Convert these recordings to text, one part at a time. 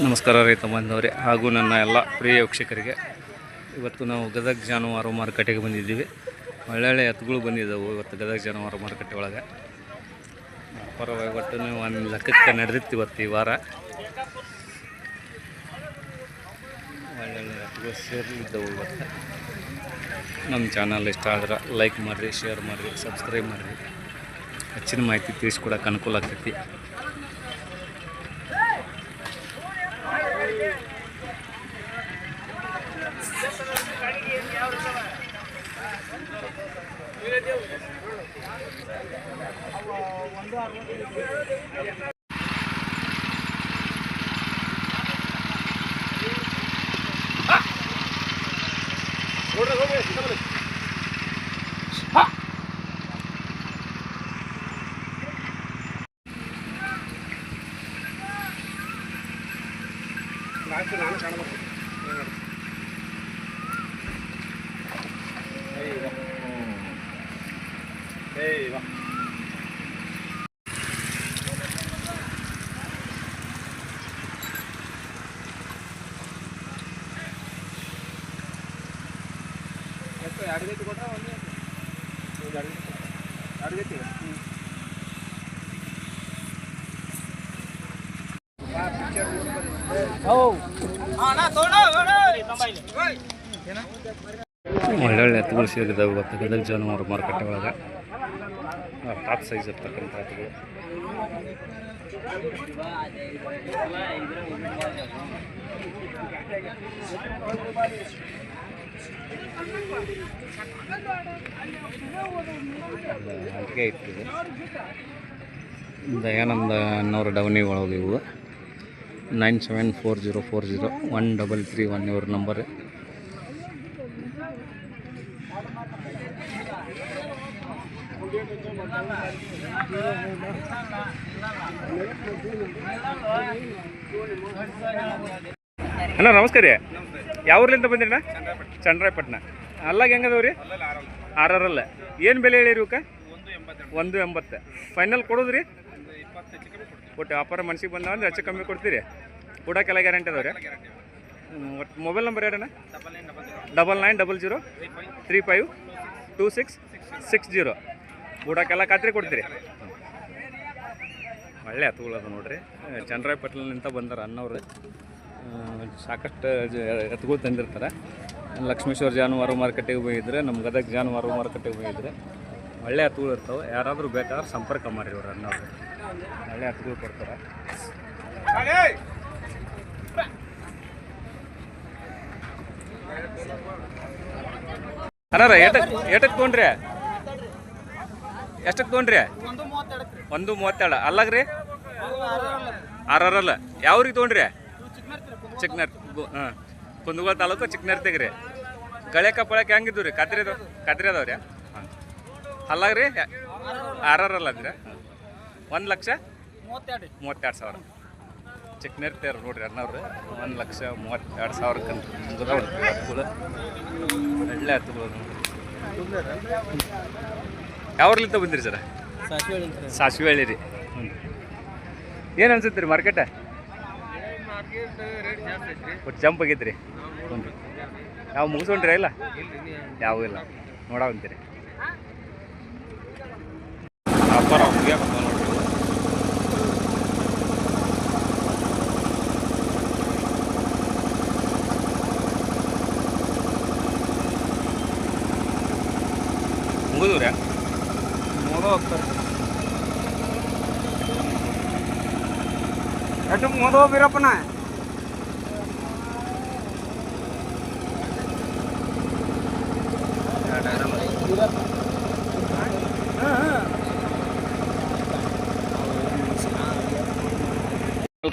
ನಮಸ್ಕಾರ ರೈತ ಬಾಂಧವರೇ ಹಾಗೂ ನನ್ನ ಎಲ್ಲ ಪ್ರಿಯ ವೀಕ್ಷಕರಿಗೆ. ಇವತ್ತು ನಾವು ಗದಗ ಜಾನುವಾರು ಮಾರುಕಟ್ಟೆಗೆ ಬಂದಿದ್ದೀವಿ. ಒಳ್ಳೊಳ್ಳೆ ಎತ್ತುಗಳು ಬಂದಿದ್ದವು ಇವತ್ತು ಗದಗ ಜಾನುವಾರು ಮಾರುಕಟ್ಟೆ ಒಳಗೆ. ಒಟ್ಟು ಒಂದು ಲೆಕ್ಕಕ್ಕೆ ನಡೆದಿತ್ತು ಇವತ್ತು ಈ ವಾರ. ಒಳ್ಳೊಳ್ಳೆ ಎತ್ತುಗಳು ಸೇರಲಿದ್ದವು ಇವತ್ತು. ನಮ್ಮ ಚಾನಲ್ ಇಷ್ಟ ಆದ್ರೆ ಲೈಕ್ ಮಾಡಿರಿ, ಶೇರ್ ಮಾಡಿರಿ, ಸಬ್ಸ್ಕ್ರೈಬ್ ಮಾಡಿರಿ. ಹೆಚ್ಚಿನ ಮಾಹಿತಿ ತಿಳಿಸ್ಕೊಡೋಕೆ ಅನುಕೂಲ ಆಗ್ತೈತಿ. ಒಳ್ಳೊಳ್ಳೆ ಎತ್ತುಗಳು ಸಿಗಿದಾವೆ ಇವತ್ತು ಗದಗ ಜಾನುವಾರು ಮಾರುಕಟ್ಟೆ ಒಳಗೆ. ಟಾಪ್ ಸೈಜ್ ಇರ್ತಕ್ಕಂಥ ಎತ್ತುಗಳು. ಅಂಟಿಗೆ ಐತಿ ಇದು. ದಯಾನಂದ ಅನ್ನೋರು ಡವನಿ ಒಳಗೆ ಇವು. 9740401331 ಇವ್ರ ನಂಬರ್. ಅಣ್ಣ ನಮಸ್ಕಾರ ರೀ. ಯಾವ ಊರ್ಲಿಂದ ಬಂದಿರಣ್ಣ? ಚಂದ್ರಾಯಪಟ್ಟಣ. ಅಲ್ಲಾಗ ಹೆಂಗದವ್ರಿ? ಆರಲ್ಲ. ಏನು ಬೆಲೆ ಹೇಳಿರಿ ಇವಕ್ಕೆ? 180. ಫೈನಲ್ ಕೊಡೋದ್ರಿ? ಒಟ್ಟು ವ್ಯಾಪಾರ ಮನ್ಸಿಗೆ ಬಂದ ಅಂದ್ರೆ ಹೆಚ್ಚು ಕಮ್ಮಿ ಕೊಡ್ತೀರಿ? ಕೊಡೋಕ್ಕೆಲ್ಲ ಗ್ಯಾರಂಟಿ ಅದಾವ್ರಿ? ಒಟ್ಟು ಮೊಬೈಲ್ ನಂಬರ್ ಹೇಳಣ್ಣ. 9900352660. ಊಟಕ್ಕೆಲ್ಲ ಖಾತ್ರಿ ಕೊಡ್ತೀರಿ? ಒಳ್ಳೆ ಎತ್ತುಗಳದು ನೋಡ್ರಿ. ಚಂದ್ರಾಯಪಟ್ಟಣದಿಂದ ಬಂದಾರ ಅಣ್ಣವ್ರು. ಸಾಕಷ್ಟು ಎತ್ತುಗಳು ತಂದಿರ್ತಾರೆ. ಲಕ್ಷ್ಮೇಶ್ವರ ಜಾನುವಾರು ಮಾರುಕಟ್ಟೆಗೆ ಹೋಗಿದ್ರೆ, ನಮ್ಮ ಗದಗ ಜಾನುವಾರು ಮಾರುಕಟ್ಟೆಗೆ ಹೋಗಿದ್ರೆ ಒಳ್ಳೆ ಎತ್ತುಗಳು ಇರ್ತಾವೆ. ಯಾರಾದರೂ ಬೇಕಾದ್ರೆ ಸಂಪರ್ಕ ಮಾಡಿರಿ ಇವ್ರು ಅಣ್ಣವ್ರು. ಒಳ್ಳೆ ಎತ್ತುಗಳು ಕೊಡ್ತಾರೆ. ಅಣ್ಣ ಏಟಕ್ಕೆ ತೊಗೊಂಡ್ರಿ? ಎಷ್ಟಕ್ಕೆ ತೊಗೊಂಡ್ರಿ? 132. ಅಲ್ಲಾಗ್ರಿ? ಆರಲ್ಲ. ಯಾವ್ರಿಗೆ ತೊಗೊಂಡ್ರಿ? ಚಿಕ್ಕನರ್. ಹಾಂ, ಕುಂದಗೋಳ ತಾಲೂಕು ಚಿಕ್ಕನರ್ತಿಗೆ ರೀ. ಗಳೇಕ ಪಳಕ್ಕೆ ಹೆಂಗಿದ್ದು ರೀ? ಖಾತ್ರಿ ಅದಾವ್ರಿ? ಹಾಂ. ಅಲ್ಲಾಗ್ರಿ? ಆರಲ್ಲ ಅಂದ್ರೆ 1,32,000. ಚಿಕ್ಕನರ್ತಿಯವ್ರು ನೋಡ್ರಿ ಅಣ್ಣವ್ರು. 1,32,000 ಮುಗಿದವ್ರು ಎತ್ತುಗಳು. ಒಳ್ಳೆ ಎತ್ತುಗಳು ನೋಡ್ರಿ. ಯಾವ್ರಲಿಂದ ಬಂದಿರಿ ಸರ? ಸಾಸಿವೆ ಹಳ್ಳಿ ರೀ. ಏನು ಅನ್ಸುತ್ತೆ ರೀ ಮಾರ್ಕೆಟ? ಒಟ್ಟು ಜಂಪ್ ಆಗೈತೆ ರೀ. ಹ್ಞೂ ರೀ. ಯಾವ ಮುಗಿಸ್ಕೊಂಡ್ರಿ? ಇಲ್ಲ ಯಾವ ಇಲ್ಲ ನೋಡಾವಂತೀರಿ. ವ್ಯಾಪಾರ ಮುಗಿಯಕ್ಕೆ ನೋಡ್ರಿ. ಮುಗಿದವ್ರೆ ಎಷ್ಟು ಮೋದೋ ಬೀರಪ್ಪನ?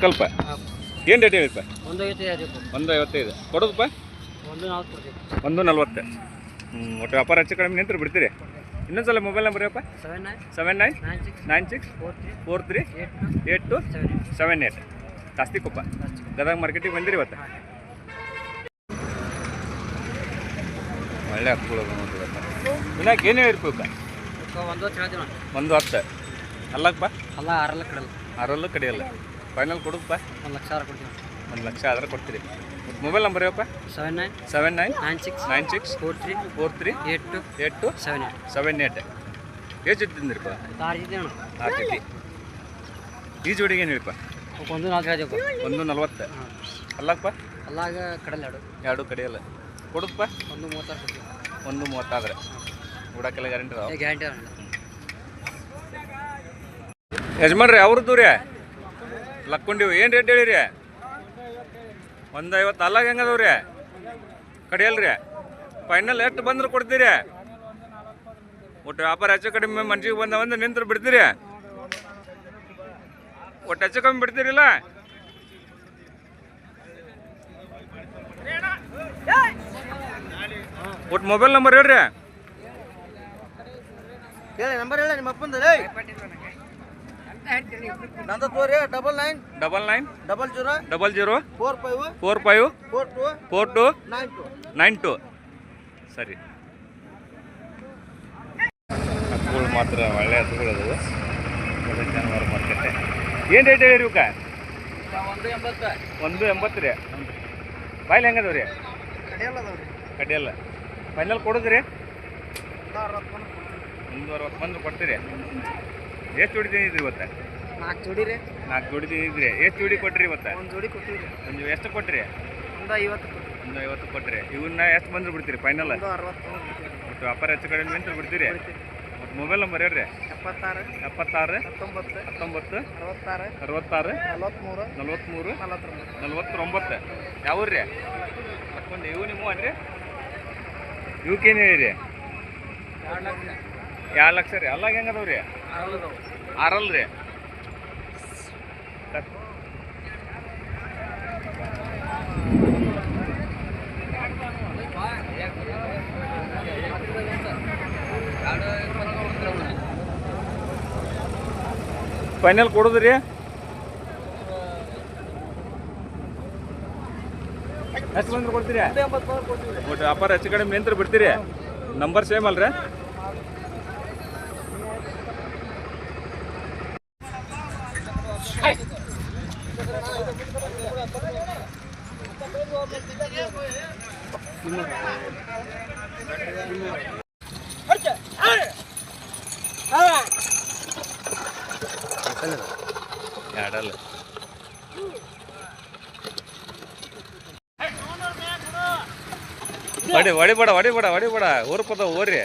ಕಲ್ಪ ಏನು ರೇಟ್ ಹೇಳಿಪ್ಪ? 155. ಕೊಡೋದಪ್ಪ? 140. ಒಟ್ಟು ವ್ಯಾಪಾರ ಹೆಚ್ಚು ಕಡಿಮೆ ನಿಂತ್ರೆ ಬಿಡ್ತೀರಿ? ಇನ್ನೊಂದ್ಸಲ ಮೊಬೈಲ್ ನಂಬರ್ ಅಪ್ಪ? 7996438278. ತಾಸ್ತಿಕೊಪ್ಪ ಗದಗ ಮಾರ್ಕೆಟಿಗೆ ಬಂದಿರಿ ಇವತ್ತು. ಒಳ್ಳೆ ಹತ್ತುಗಳು ನೋಡ್ರಿ ಇವತ್ತು. ಇನ್ನಾಕೆ ಏನೇ ಇರ್ಬೇಕು? 110. ಅಲ್ಲಪ್ಪ? ಅಲ್ಲ 6 ಕಡೆಯಲ್ಲ. 6 ಕಡೆಯಲ್ಲ. ಫೈನಲ್ ಕೊಡುದಪ್ಪ? 1,00,000 ಕೊಡ್ತೀವಿ. 1 ಲಕ್ಷ ಆದ್ರೆ ಕೊಡ್ತೀರಿ. Mobile number ಯಾವಪ್ಪ? 7996 ಎಷ್ಟು ಜೊತೆ ತಿಂದಿರಪ್ಪ? 6 ಜೊತೆ. ಈ ಜೋಡಿಗೆ ಏನು ಹೇಳಿಪ್ಪ? 140. ಅಲ್ಲಪ್ಪ? ಅಲ್ಲಾಗ ಕಡಲೆ 2 ಕಡೆಯಲ್ಲ ಕೊಡುತ್ತಪ್ಪ? 130 ಆದ್ರೆ ಉಡಕ್ಕೆಲ್ಲ ಗ್ಯಾರಂಟಿ ಅದಾವ? ಗ್ಯಾರಂಟಿ. ಯಜಮಾನ್ರಿ ಅವ್ರದ್ದು ರೀ ಲಕ್ಕೊಂಡಿವಿ ಏನು ರೇಟ್ ಹೇಳಿರಿ? 150. ಅಲ್ಲಾಗ ಹೆಂಗದವ್ರಿ ಕಡಿಯಲ್ರಿ? ಫೈನಲ್ ಎಷ್ಟು ಬಂದ್ರೆ ಕೊಡ್ತೀರಿ? ಒಟ್ಟು ವ್ಯಾಪಾರ ಹೆಚ್ಚು ಕಡಿಮೆ ಮನ್ಸಿಗೆ ಬಂದ ನಿಂತ್ರು ಬಿಡ್ತೀರಿ? ಒಟ್ಟು ಹೆಚ್ಚು ಕಮ್ಮಿ ಬಿಡ್ತೀರಿಲ್ಲ? ಒಟ್ಟು ಮೊಬೈಲ್ ನಂಬರ್ ಹೇಳ್ರಿ. ಹೇಳಿ ನಂಬರ್ ಹೇಳಿ ನಿಮ್ಮ ಅಪ್ಪಂದು. ನಂದು ತೋರಿ 990000454292. ಸರಿ, ಹಸುಗಳು ಮಾತ್ರ ಒಳ್ಳೆ ಹಸುಗಳು ಅದಾವು. ಜಾನುವಾರು ಮಾರ್ಕೆಟ್ ಏನು ರೇಟ್ ಹೇಳಿರಿ ಇವಕ್ಕ? 180 ರೀ. ಬಾಯ್ಲಿ ಹೆಂಗದವ್ರಿ? ಕಡಿಯಲ್ಲ. ಫೈನಲ್ ಕೊಡೋದ್ರಿ? 160 ಬಂದು ಕೊಡ್ತೀರಿ? ಎಷ್ಟು ಜೋಡಿ ತಿಂದಿದ್ರಿ ಇವತ್ತು? 4 ಜೋಡಿ ರೀ. 4 ಜೋಡಿ ತಿಂದಿದ್ರಿ. ಎಷ್ಟು ಜೋಡಿ ಕೊಟ್ರಿ ಇವತ್ತು? 1 ಜೋಡಿ ಕೊಟ್ಟಿರಿ. ಒಂದು ಎಷ್ಟು ಕೊಟ್ರಿ? 150 ಕೊಟ್ರಿ. ಇವನ್ನ ಎಷ್ಟು ಬಂದ್ರೆ ಬಿಡ್ತೀರಿ ಫೈನಲ್? 60. ಮತ್ತು ವ್ಯಾಪಾರ ಹೆಚ್ಚು ಕಡಿಮೆ ನಿಂತು ಬಿಡ್ತೀರಿ? ಮತ್ತು ಮೊಬೈಲ್ ನಂಬರ್ ಹೇಳ್ರಿ. 76 19 66 43 49. ಯಾವ ರೀ ಹಾಕೊಂಡು ಇವು ನಿಮ್ಮ ಅನ್ರಿ? ಇವಕ್ಕೇನು ಹೇಳಿರಿ? 2 ಲಕ್ಷ ರೀ. ಅಲ್ಲಾಗ ಹೆಂಗದವ್ರಿ? 6 ರೀ. ಫೈನಲ್ ಕೊಡೋದ್ರಿ? ಎಷ್ಟು ಬಂದ್ರೆ ಕೊಡ್ತೀರಿ? ಒಟ್ಟು ವ್ಯಾಪಾರ ಹೆಚ್ಚು ಕಡಿಮೆ ನಿಂತ್ರು ಬಿಡ್ತೀರಿ? ನಂಬರ್ ಸೇಮ್ ಅಲ್ರಿ? ಎರಡಲ್ಲ. ಹೊಡಿಬೇಡ ಊರ್ಪದ ಓರಿ.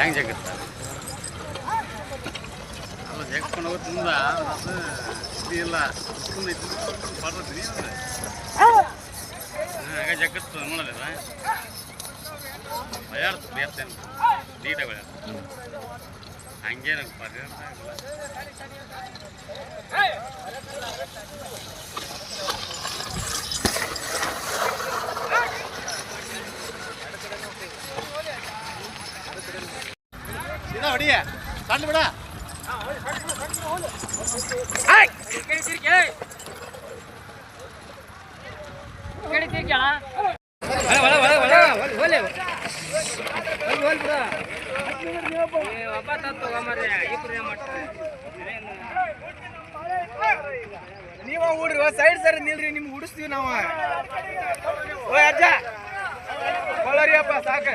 ಹೆಂಗೆ ಜಗತ್ತ ಅಲ್ಲ ಜಗ್ಕೊಂಡು ಹೋಗೋದ್ರಿಂದ ಅದು ಇಲ್ಲ ಬರ್ತೀನಿ ಆಗ ಜಗತ್ತು ನೋಡೋದಿಲ್ಲ ಬಯಾಡ್ತು ಬೇರ್ತೇನೆ ನೀಟಾಗಿ ಬೆಳೆಯ ಹಂಗೇನು ಪರಿಣಾಮ ಹೊಡಿಯ ಸಣ್ಣ ಬಿಡ ನೀವ ಊಡ್ರಿ ಸೈಡ್ ಸರಿ ನಿಲ್ರಿ ನಿಮ್ಗೆ ಹುಡಿಸ್ತೀವಿ ನಾವು. ಓ ಅಜ್ಜ ಕೊಳ್ಳರಿಯಪ್ಪ ಸಾಕ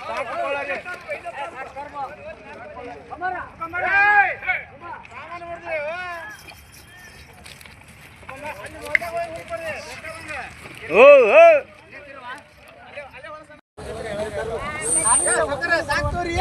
ಸಾಕು ಕೊಳ್ಳರಿ. ಓ ಸಾಕ್ತವ್ರಿ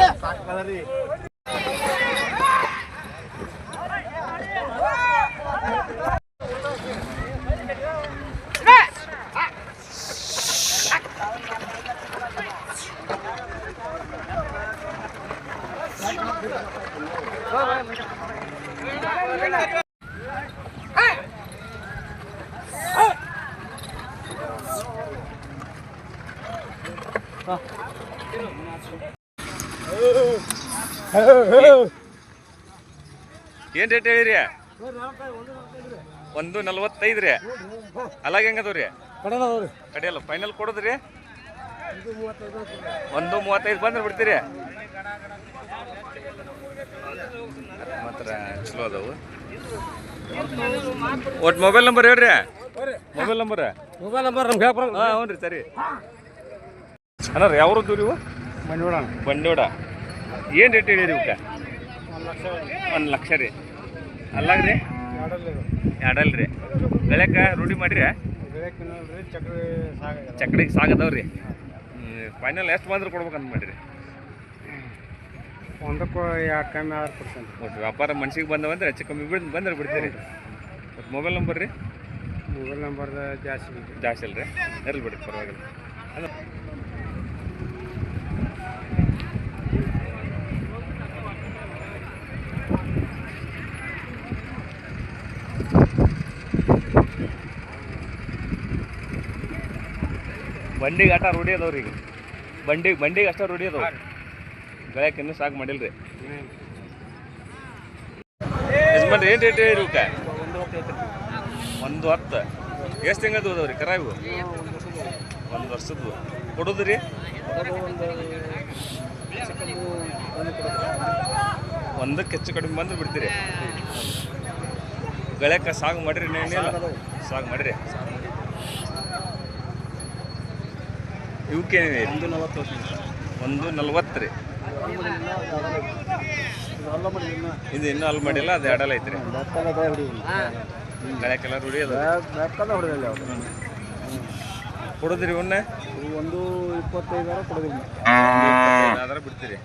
ಏನು ರೇಟ್ ಹೇಳಿರಿ? 1.45 ರೀ. ಅಲ್ಲಾಗ ಹೆಂಗದವ್ರಿ? ಕಡೆಯಲ್ಲ ಫೈನಲ್ ಕೊಡೋದ್ರಿ? 1.35 ಬಂದ್ರೆ ಬಿಡ್ತೀರಿ? ಮಾತ್ರ ಚಲೋ ಅದಾವು. ಒಟ್ಟು ಮೊಬೈಲ್ ನಂಬರ್ ಹೇಳ್ರಿ. ಮೊಬೈಲ್ ನಂಬರ್ ನಮ್ಗೆ ಹಾಂ ಹ್ಞೂ ರೀ ಸರಿ ಅಣ್ಣ ರೀ ಯಾವ್ರದ್ದು ನೀವು? ಬಂಡೋಡ. ಏನು ರೇಟ್ ಹೇಳಿರಿ ಇವಕ್ಕೆ? 1 ಲಕ್ಷ ರೀ. ಅಲ್ಲಾಗ ರೀ? ಎರಡಲ್ಲ ರೀ. ಬೆಳೆಕ ರೂಢಿ ಮಾಡಿರಿ? ಚಕ್ಡಿಗೆ ಸಾಗದವ್ರಿ. ಫೈನಲ್ ಎಷ್ಟು ಬಂದ್ರೆ ಕೊಡ್ಬೇಕಂತ ಮಾಡಿರಿ? 1 2 ಕಮ್ಮಿ ಆದ್ರೆ ಕೊಡ್ತೇನೆ. ಒಟ್ಟು ವ್ಯಾಪಾರ ಮನ್ಸಿಗೆ ಬಂದವಂದ್ರೆ ಹೆಚ್ಚು ಕಮ್ಮಿ ಬಂದ್ರೆ ಬಿಡ್ತೀರಿ. ಮತ್ತು ಮೊಬೈಲ್ ನಂಬರ್ ರೀ? ಮೊಬೈಲ್ ನಂಬರ್ ಜಾಸ್ತಿ ಅಲ್ಲ ರೀ. ಎಲ್ಲಿ ಬಿಡಿ ಪರವಾಗಿಲ್ಲ. ಅಲ್ಲ ಬಂಡಿಗೆ ಆಟ ರೂಢಿ ಅದಾವ್ರಿ. ಈಗ ಬಂಡಿಗೆ ಅಷ್ಟ ರೂಢಿ ಅದಾವ. ಬೆಳಕ್ಕೆ ಇನ್ನೂ ಸಾಕು ಮಾಡಿಲ್ಲ ರೀ. ಯಜಮಾನ್ರಿ ಏನು ರೇಟ್ ಹೇಳಿ ಇವಕ್ಕೆ? 1.10. ಎಷ್ಟು ತಿಂಗಳದ್ದು ಅದಾವ್ರಿ ಕರ ಇವು? 1 ವರ್ಷದ್ದು. ಕೊಡೋದು ರೀ? ಒಂದಕ್ಕೆ ಹೆಚ್ಚು ಕಡಿಮೆ ಬಂದ್ರೆ ಬಿಡ್ತೀರಿ? ಗಳಕ್ಕೆ ಸಾಗು ಮಾಡಿರಿ? ಏನಿಲ್ಲ ಸಾಗು ಮಾಡಿರಿ. ಇವಕ್ಕೇನಿದೆ? 1.40 ರೀ. ಇದು ಇನ್ನೂ ಅಲ್ಲಿ ಮಾಡಿಲ್ಲ, ಅದು ಎರಡಲ್ಲ ಐತ್ರಿ. ಗಳಕ್ಕೆಲ್ಲ ರೂಢಿ ಅದ. ಕೊಡೋದ್ರಿ ಇವನ್ನ? 1.25 ಕೊಡೋದಿಲ್ಲ. ಆದ್ರೆ ಬಿಡ್ತೀರಿ.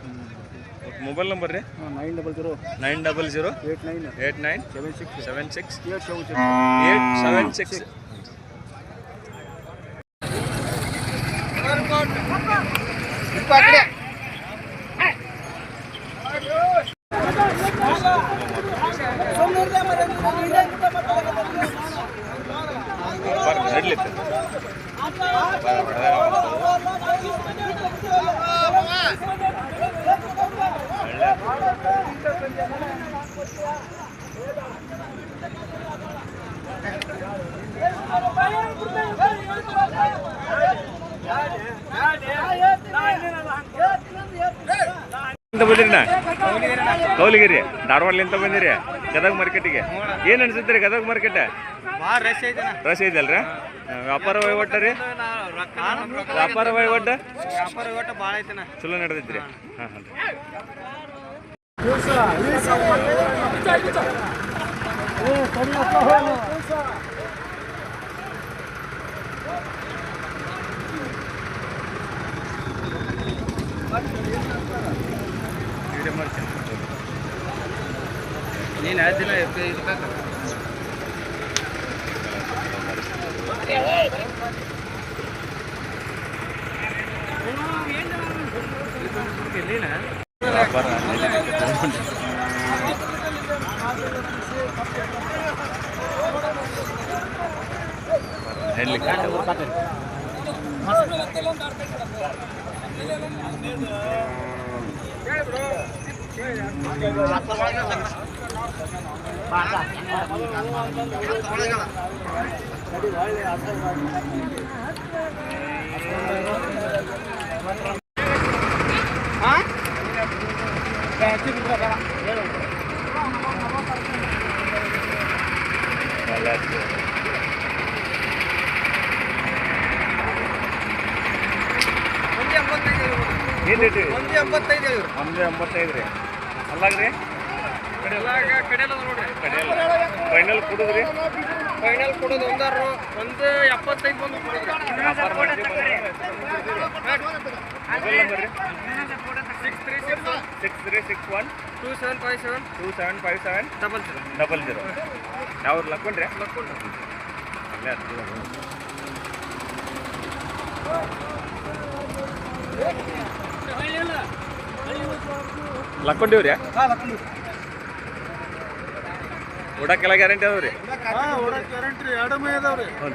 ಮೊಬೈಲ್ ನಂಬರ್ ರೀ? 900 900 89 76 76 876. ನಡ್ಲಿತ್ತೆ ಬಂದಿರಿನಾ? ಕೌಲಿಗಿರಿ ಧಾರವಾಡಲಿಂದ ಬಂದಿರಿ ಗದಗ ಮಾರ್ಕೆಟಿಗೆ. ಏನು ಅನ್ಸುತ್ತೆ ಗದಗ ಮಾರ್ಕೆಟ್? ರಶ್ ಐತಲ್ರಿ? ವ್ಯಾಪಾರ ವಹಿವಾಟ ರೀ? ವ್ಯಾಪಾರ ವಹಿವಾಟ ಭಾಳ ಐತನ. ಚಲೋ ನಡೆದೈತ್ರಿ? ಹಾಂ ಹಾಂ. ನೀನು ಹೇಳ್ತಿಲ್ಲ ಏನು ರೇಟ್? 1.85 1.85 ರೀ. ಅಲ್ಲಾಗ್ರಿ? ಕಡೆಯಲ್ಲ ನೋಡ್ರಿ. ಕಡೆಯಲ್ಲ ಫೈನಲ್ ಕೊಡೋದ್ರಿ? ಫೈನಲ್ ಕೊಡೋದು 1.75 ಬಂದು ಕೊಡೋದ್ರಿ. ವ್ಯಾಪಾರ ಮಾಡಿ ಮೊಬೈಲ್ ನಂಬರ್ ರೀ? 6361 2757 00. ಯಾವ ಲಕ್ಕೊಂಡ್ರಿ? ಅಲ್ಲೇ ಲಕ್ಕೊಂಡಿವ್ರಿ? ಓಡಕ್ಕೆಲ್ಲ ಗ್ಯಾರಂಟಿ ಅದಾವ್ರಿ? ಗ್ಯಾರಂಟಿ 2 ಮೈ ಅದಾವ್ರಿ. ಹ್ಞೂ.